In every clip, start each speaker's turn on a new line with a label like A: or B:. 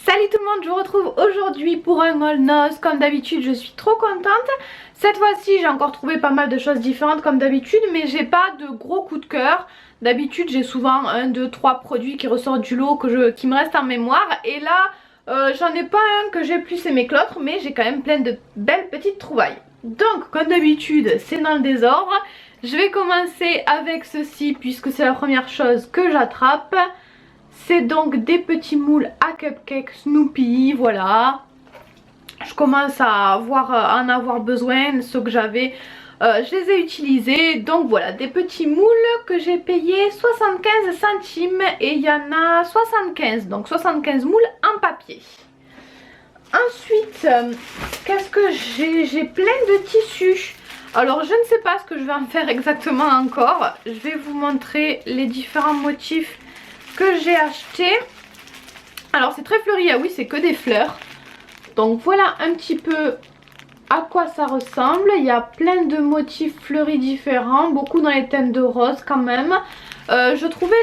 A: Salut tout le monde, je vous retrouve aujourd'hui pour un haul noce. Comme d'habitude, je suis trop contente. Cette fois-ci, j'ai encore trouvé pas mal de choses différentes comme d'habitude, mais j'ai pas de gros coup de cœur. D'habitude, j'ai souvent 1, 2, 3 produits qui ressortent du lot qui me restent en mémoire. Et là, j'en ai pas un que j'ai plus aimé que l'autre, mais j'ai quand même plein de belles petites trouvailles. Donc, comme d'habitude, c'est dans le désordre. Je vais commencer avec ceci puisque c'est la première chose que j'attrape. C'est donc des petits moules à cupcake Snoopy, voilà. Je commence à en avoir besoin, ceux que j'avais, je les ai utilisés. Donc voilà, des petits moules que j'ai payé 75 centimes et il y en a 75, donc 75 moules en papier. Ensuite, qu'est-ce que j'ai plein de tissus. Alors je ne sais pas ce que je vais en faire exactement encore. Je vais vous montrer les différents motifs que j'ai acheté. Alors c'est très fleuri, ah oui, c'est que des fleurs. Donc voilà un petit peu à quoi ça ressemble. Il y a plein de motifs fleuris différents, beaucoup dans les teintes de rose quand même. Je trouvais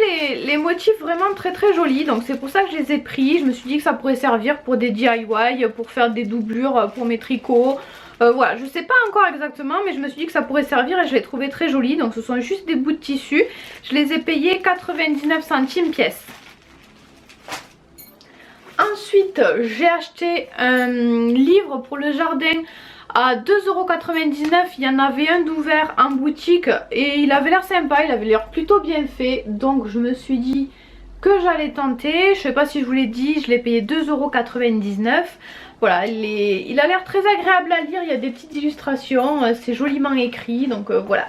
A: les motifs vraiment très jolis, donc c'est pour ça que je les ai pris. Je me suis dit que ça pourrait servir pour des DIY, pour faire des doublures pour mes tricots. Voilà, je sais pas encore exactement, mais je me suis dit que ça pourrait servir et je les trouvais très jolis. Donc ce sont juste des bouts de tissu. Je les ai payés 99 centimes pièce. Ensuite, j'ai acheté un livre pour le jardin à 2,99 €. Il y en avait un d'ouvert en boutique et il avait l'air sympa, il avait l'air plutôt bien fait. Donc je me suis dit que j'allais tenter. Je sais pas si je vous l'ai dit, je l'ai payé 2,99 €. Voilà, il a l'air très agréable à lire, il y a des petites illustrations, c'est joliment écrit, donc voilà.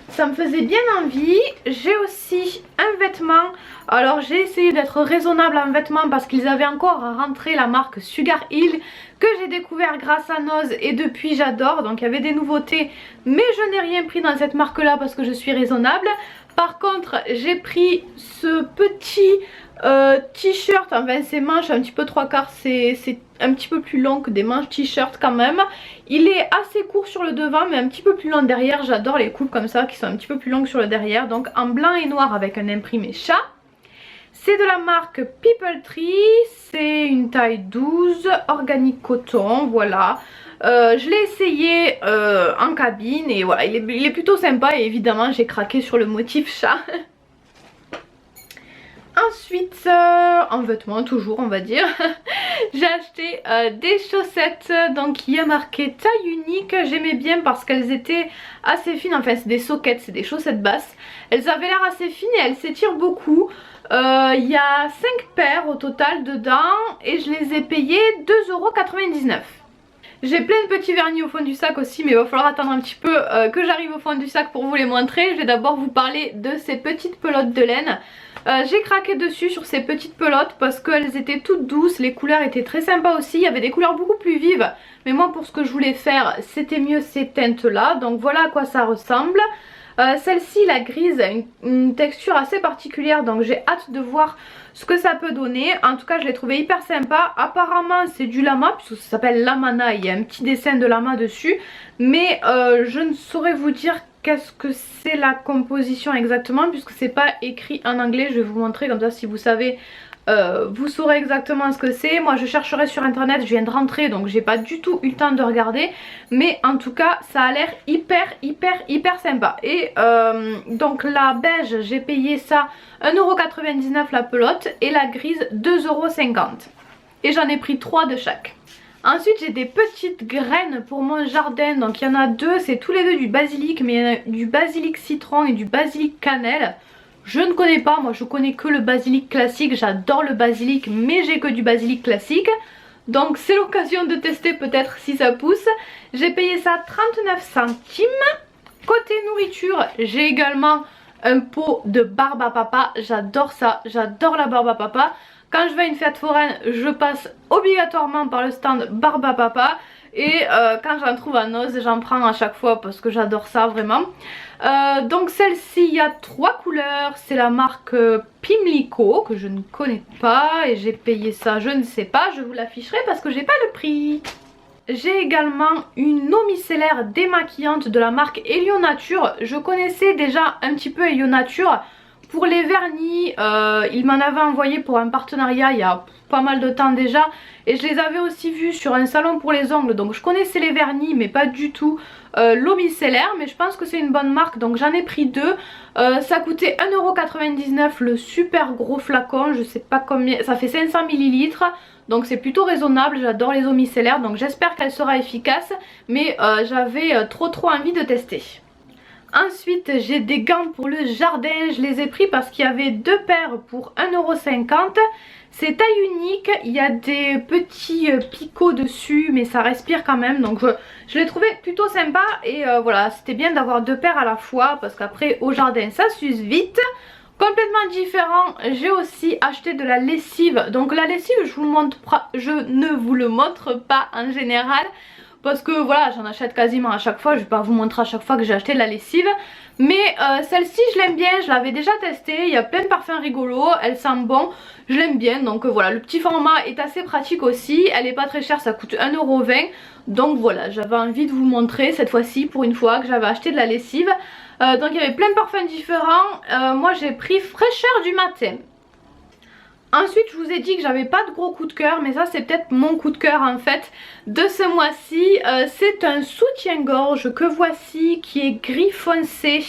A: Ça me faisait bien envie. J'ai aussi un vêtement. Alors j'ai essayé d'être raisonnable en vêtements parce qu'ils avaient encore à rentrer la marque Sugar Hill que j'ai découvert grâce à Noz et depuis j'adore. Donc il y avait des nouveautés, mais je n'ai rien pris dans cette marque là parce que je suis raisonnable. Par contre j'ai pris ce petit t-shirt, enfin ses manches un petit peu 3/4, c'est un petit peu plus long que des manches t-shirt quand même. Il est assez court sur le devant mais un petit peu plus long derrière. J'adore les coupes comme ça qui sont un petit peu plus longues sur le derrière. Donc en blanc et noir avec un imprimé chat. C'est de la marque People Tree, c'est une taille 12, organique coton, voilà. Je l'ai essayé en cabine et voilà, il est plutôt sympa et évidemment j'ai craqué sur le motif chat. Ensuite, en vêtements toujours on va dire, j'ai acheté des chaussettes, donc il y a marqué taille unique. J'aimais bien parce qu'elles étaient assez fines, enfin c'est des soquettes, c'est des chaussettes basses. Elles avaient l'air assez fines et elles s'étirent beaucoup. Il y a 5 paires au total dedans et je les ai payées 2,99 €. J'ai plein de petits vernis au fond du sac aussi, mais il va falloir attendre un petit peu que j'arrive au fond du sac pour vous les montrer. Je vais d'abord vous parler de ces petites pelotes de laine. J'ai craqué dessus sur ces petites pelotes parce qu'elles étaient toutes douces, les couleurs étaient très sympas aussi. Il y avait des couleurs beaucoup plus vives, mais moi pour ce que je voulais faire c'était mieux ces teintes là. Donc voilà à quoi ça ressemble. Celle-ci, la grise, a une texture assez particulière, donc j'ai hâte de voir ce que ça peut donner. En tout cas je l'ai trouvé hyper sympa. Apparemment c'est du lama puisque ça s'appelle Lamana, il y a un petit dessin de lama dessus, mais je ne saurais vous dire qu'est-ce que c'est la composition exactement puisque c'est pas écrit en anglais. Je vais vous montrer comme ça, si vous savez vous saurez exactement ce que c'est. Moi je chercherai sur internet, je viens de rentrer donc j'ai pas du tout eu le temps de regarder, mais en tout cas ça a l'air hyper sympa. Et donc la beige j'ai payé ça 1,99 € la pelote et la grise 2,50 € et j'en ai pris 3 de chaque. Ensuite j'ai des petites graines pour mon jardin, donc il y en a deux, c'est tous les deux du basilic, mais il y en a du basilic citron et du basilic cannelle. Je ne connais pas, moi je connais que le basilic classique, j'adore le basilic mais j'ai que du basilic classique. Donc c'est l'occasion de tester peut-être si ça pousse. J'ai payé ça 39 centimes. Côté nourriture, j'ai également un pot de barbe à papa, j'adore ça, j'adore la barbe à papa. Quand je vais à une fête foraine, je passe obligatoirement par le stand barbe à papa. Et quand j'en trouve à Noz, j'en prends à chaque fois parce que j'adore ça vraiment. Donc celle-ci, il y a 3 couleurs. C'est la marque Pimlico que je ne connais pas. Et j'ai payé ça, je ne sais pas. Je vous l'afficherai parce que j'ai pas le prix. J'ai également une eau micellaire démaquillante de la marque Helio Nature. Je connaissais déjà un petit peu Helio Nature. pour les vernis, il m'en avait envoyé pour un partenariat il y a pas mal de temps déjà. Et je les avais aussi vus sur un salon pour les ongles. Donc je connaissais les vernis mais pas du tout l'eau micellaire. Mais je pense que c'est une bonne marque, donc j'en ai pris deux. Ça coûtait 1,99 € le super gros flacon. Je sais pas combien, ça fait 500 ml. Donc c'est plutôt raisonnable, j'adore les eaux micellaires. Donc j'espère qu'elle sera efficace. Mais j'avais trop envie de tester. Ensuite j'ai des gants pour le jardin, je les ai pris parce qu'il y avait deux paires pour 1,50 €. C'est taille unique, il y a des petits picots dessus mais ça respire quand même. Donc je l'ai trouvé plutôt sympa et voilà, c'était bien d'avoir deux paires à la fois parce qu'après au jardin ça s'use vite. Complètement différent, j'ai aussi acheté de la lessive. Donc la lessive je ne vous le montre pas en général. Parce que voilà, j'en achète quasiment à chaque fois. Je vais pas vous montrer à chaque fois que j'ai acheté de la lessive. Mais celle-ci je l'aime bien, je l'avais déjà testée. Il y a plein de parfums rigolos, elle sent bon. Je l'aime bien, donc voilà, le petit format est assez pratique aussi. Elle est pas très chère, ça coûte 1,20 €. Donc voilà, j'avais envie de vous montrer cette fois-ci pour une fois que j'avais acheté de la lessive. Donc il y avait plein de parfums différents. Moi j'ai pris fraîcheur du matin. Ensuite je vous ai dit que j'avais pas de gros coup de cœur, mais ça c'est peut-être mon coup de cœur en fait de ce mois-ci. C'est un soutien-gorge que voici qui est gris foncé,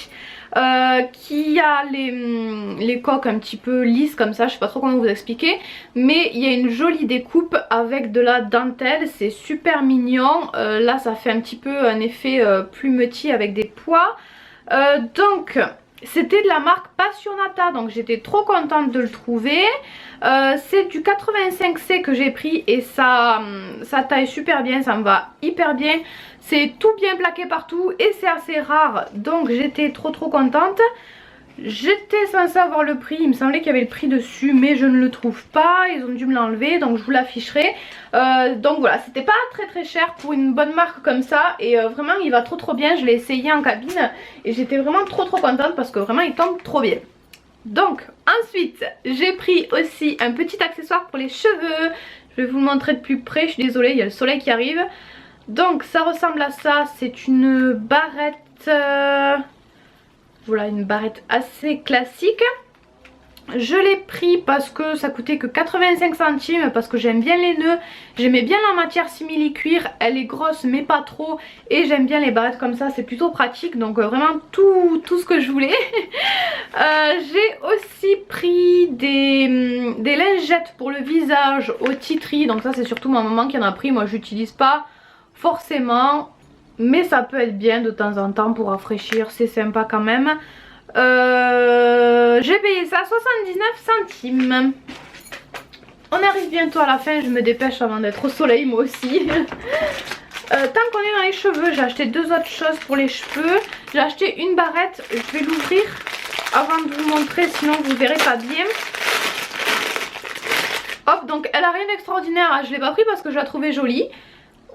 A: qui a les coques un petit peu lisses comme ça, je sais pas trop comment vous expliquer. Mais il y a une jolie découpe avec de la dentelle, c'est super mignon. Là ça fait un petit peu un effet plumetis avec des pois. Donc c'était de la marque Passionata, donc j'étais trop contente de le trouver. C'est du 85C que j'ai pris et ça taille super bien, ça me va hyper bien. C'est tout bien plaqué partout et c'est assez rare, donc j'étais trop contente. J'étais censée avoir le prix, il me semblait qu'il y avait le prix dessus mais je ne le trouve pas, ils ont dû me l'enlever donc je vous l'afficherai. Donc voilà, c'était pas très cher pour une bonne marque comme ça et vraiment il va trop bien, je l'ai essayé en cabine et j'étais vraiment trop contente parce que vraiment il tombe trop bien. Donc ensuite j'ai pris aussi un petit accessoire pour les cheveux, je vais vous le montrer de plus près, je suis désolée il y a le soleil qui arrive. Donc ça ressemble à ça, c'est une barrette... Voilà, une barrette assez classique. Je l'ai pris parce que ça coûtait que 85 centimes, parce que j'aime bien les nœuds. J'aimais bien la matière simili-cuir, elle est grosse mais pas trop. Et j'aime bien les barrettes comme ça, c'est plutôt pratique. Donc vraiment tout ce que je voulais. J'ai aussi pris des lingettes pour le visage au tea tree. Donc ça c'est surtout ma maman qui en a pris, moi j'utilise pas forcément. Mais ça peut être bien de temps en temps pour rafraîchir, c'est sympa quand même. J'ai payé ça 79 centimes. On arrive bientôt à la fin, je me dépêche avant d'être au soleil moi aussi. Tant qu'on est dans les cheveux, j'ai acheté deux autres choses pour les cheveux. J'ai acheté une barrette, je vais l'ouvrir avant de vous montrer, sinon vous verrez pas bien. Hop, donc elle a rien d'extraordinaire, je l'ai pas pris parce que je la trouvais jolie.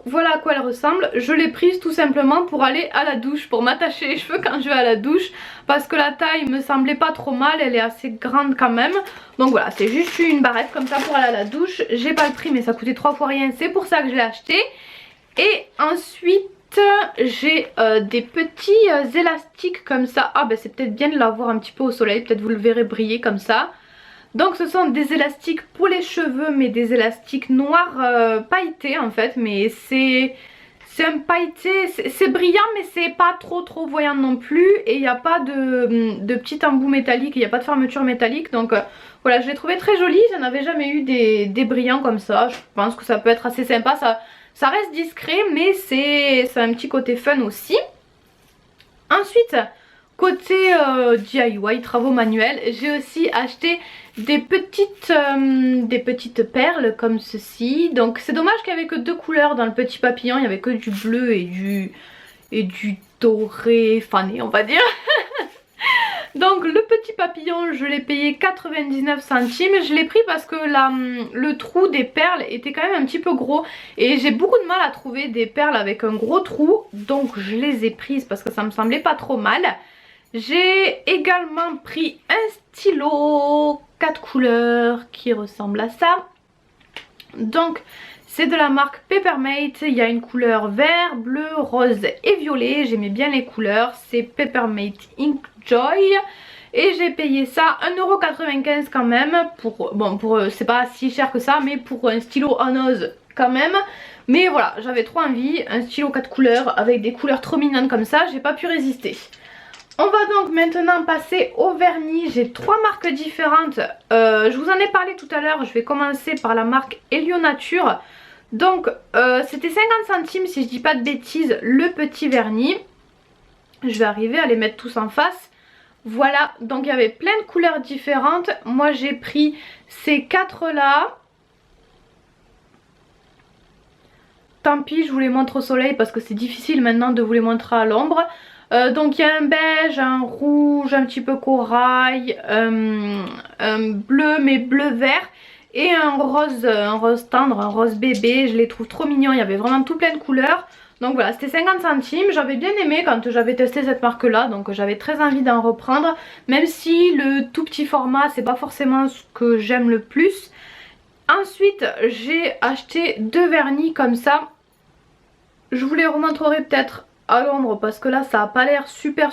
A: Voilà à quoi elle ressemble, je l'ai prise tout simplement pour aller à la douche, pour m'attacher les cheveux quand je vais à la douche. Parce que la taille me semblait pas trop mal, elle est assez grande quand même. Donc voilà, c'est juste une barrette comme ça pour aller à la douche. J'ai pas le prix mais ça coûtait 3 fois rien, c'est pour ça que je l'ai acheté. Et ensuite j'ai des petits élastiques comme ça. Ah ben c'est peut-être bien de l'avoir un petit peu au soleil, peut-être vous le verrez briller comme ça. Donc ce sont des élastiques pour les cheveux, mais des élastiques noirs pailletés en fait. Mais c'est un pailleté, c'est brillant mais c'est pas trop voyant non plus. Et il n'y a pas de petit embout métallique, il n'y a pas de fermeture métallique. Donc voilà, je l'ai trouvé très joli, j'en avais jamais eu des brillants comme ça. Je pense que ça peut être assez sympa, ça reste discret mais c'est un petit côté fun aussi. Ensuite... Côté DIY, travaux manuels, j'ai aussi acheté des petites perles comme ceci. Donc c'est dommage qu'il n'y avait que deux couleurs dans le petit papillon, il n'y avait que du bleu et du doré fané on va dire. Donc le petit papillon je l'ai payé 99 centimes. Je l'ai pris parce que le trou des perles était quand même un petit peu gros. Et j'ai beaucoup de mal à trouver des perles avec un gros trou. Donc je les ai prises parce que ça me semblait pas trop mal. J'ai également pris un stylo 4 couleurs qui ressemble à ça. Donc c'est de la marque Peppermate. Il y a une couleur vert, bleu, rose et violet. J'aimais bien les couleurs. C'est Peppermate Ink Joy. et j'ai payé ça 1,95€ quand même pour, bon c'est pas si cher que ça, mais pour un stylo en ose quand même. Mais voilà, j'avais trop envie, un stylo 4 couleurs avec des couleurs trop mignonnes comme ça, j'ai pas pu résister. On va donc maintenant passer au vernis. J'ai 3 marques différentes. Je vous en ai parlé tout à l'heure. Je vais commencer par la marque Helio Nature. Donc c'était 50 centimes si je dis pas de bêtises le petit vernis. Je vais arriver à les mettre tous en face. Voilà, donc il y avait plein de couleurs différentes. Moi j'ai pris ces 4 là. Tant pis, je vous les montre au soleil parce que c'est difficile maintenant de vous les montrer à l'ombre. Donc il y a un beige, un rouge, un petit peu corail, un bleu mais bleu vert et un rose tendre, un rose bébé. Je les trouve trop mignons, il y avait vraiment tout plein de couleurs. Donc voilà, c'était 50 centimes, j'avais bien aimé quand j'avais testé cette marque là, donc j'avais très envie d'en reprendre. Même si le tout petit format c'est pas forcément ce que j'aime le plus. Ensuite j'ai acheté 2 vernis comme ça. Je vous les remontrerai peut-être à l'ombre parce que là ça a pas l'air super.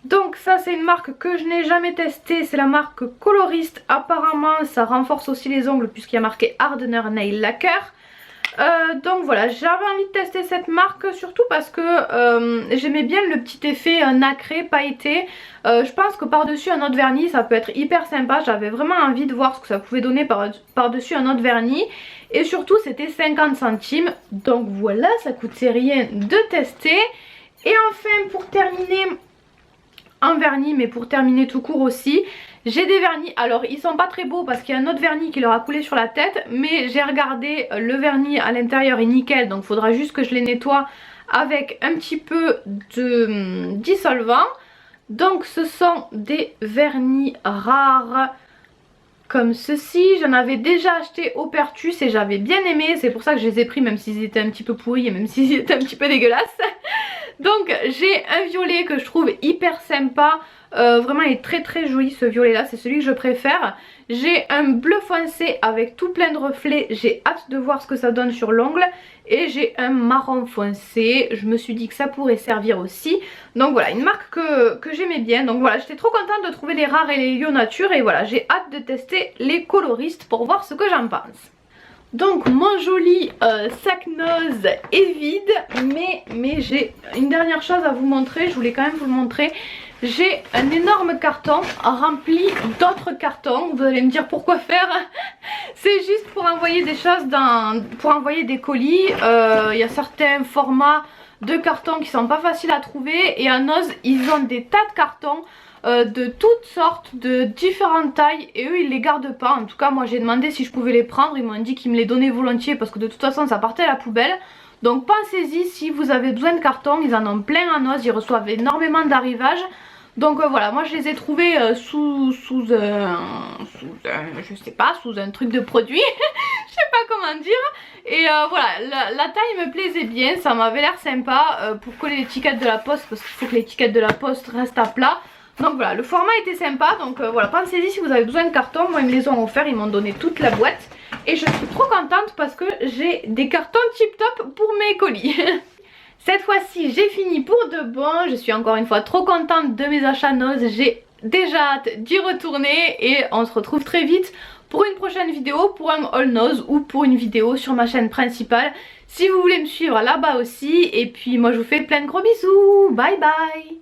A: Donc ça c'est une marque que je n'ai jamais testée, c'est la marque Colorist. Apparemment ça renforce aussi les ongles puisqu'il y a marqué Hardener Nail Lacquer. Donc voilà, j'avais envie de tester cette marque surtout parce que j'aimais bien le petit effet nacré, pailleté. Je pense que par dessus un autre vernis ça peut être hyper sympa. J'avais vraiment envie de voir ce que ça pouvait donner par dessus un autre vernis. Et surtout c'était 50 centimes. Donc voilà, ça coûtait rien de tester. Et enfin pour terminer en vernis, mais pour terminer tout court aussi, j'ai des vernis. Alors ils sont pas très beaux parce qu'il y a un autre vernis qui leur a coulé sur la tête, mais j'ai regardé, le vernis à l'intérieur est nickel, donc il faudra juste que je les nettoie avec un petit peu de dissolvant. Donc ce sont des vernis rares comme ceci. J'en avais déjà acheté au Pertus et j'avais bien aimé, c'est pour ça que je les ai pris même s'ils étaient un petit peu pourris et même s'ils étaient un petit peu dégueulasses. Donc j'ai un violet que je trouve hyper sympa, vraiment il est très joli ce violet là, c'est celui que je préfère. J'ai un bleu foncé avec tout plein de reflets, j'ai hâte de voir ce que ça donne sur l'ongle. Et j'ai un marron foncé, je me suis dit que ça pourrait servir aussi. Donc voilà, une marque que j'aimais bien. Donc voilà, j'étais trop contente de trouver les rares et les Helio Nature. Et voilà, j'ai hâte de tester les coloristes pour voir ce que j'en pense. Donc mon joli sac nose est vide, mais j'ai une dernière chose à vous montrer, je voulais quand même vous le montrer. J'ai un énorme carton rempli d'autres cartons, vous allez me dire pourquoi faire. C'est juste pour envoyer des choses, pour envoyer des colis. Il y a certains formats de cartons qui sont pas faciles à trouver et à Noz ils ont des tas de cartons. De toutes sortes, de différentes tailles et eux ils les gardent pas. En tout cas moi j'ai demandé si je pouvais les prendre, ils m'ont dit qu'ils me les donnaient volontiers parce que de toute façon ça partait à la poubelle. Donc pensez-y si vous avez besoin de cartons, ils en ont plein à Noz, ils reçoivent énormément d'arrivages. Donc voilà, moi je les ai trouvés sous un truc de produit, je sais pas comment dire. Et voilà, la taille me plaisait bien, ça m'avait l'air sympa pour coller l'étiquette de la poste parce qu'il faut que l'étiquette de la poste reste à plat. Donc voilà, le format était sympa, donc voilà, pensez-y si vous avez besoin de cartons. Moi ils me les ont offerts, ils m'ont donné toute la boîte. Et je suis trop contente parce que j'ai des cartons tip top pour mes colis. Cette fois-ci j'ai fini pour de bon, je suis encore une fois trop contente de mes achats Noz. J'ai déjà hâte d'y retourner et on se retrouve très vite pour une prochaine vidéo, pour un haul Noz ou pour une vidéo sur ma chaîne principale. Si vous voulez me suivre là-bas aussi, et puis moi je vous fais plein de gros bisous, bye bye.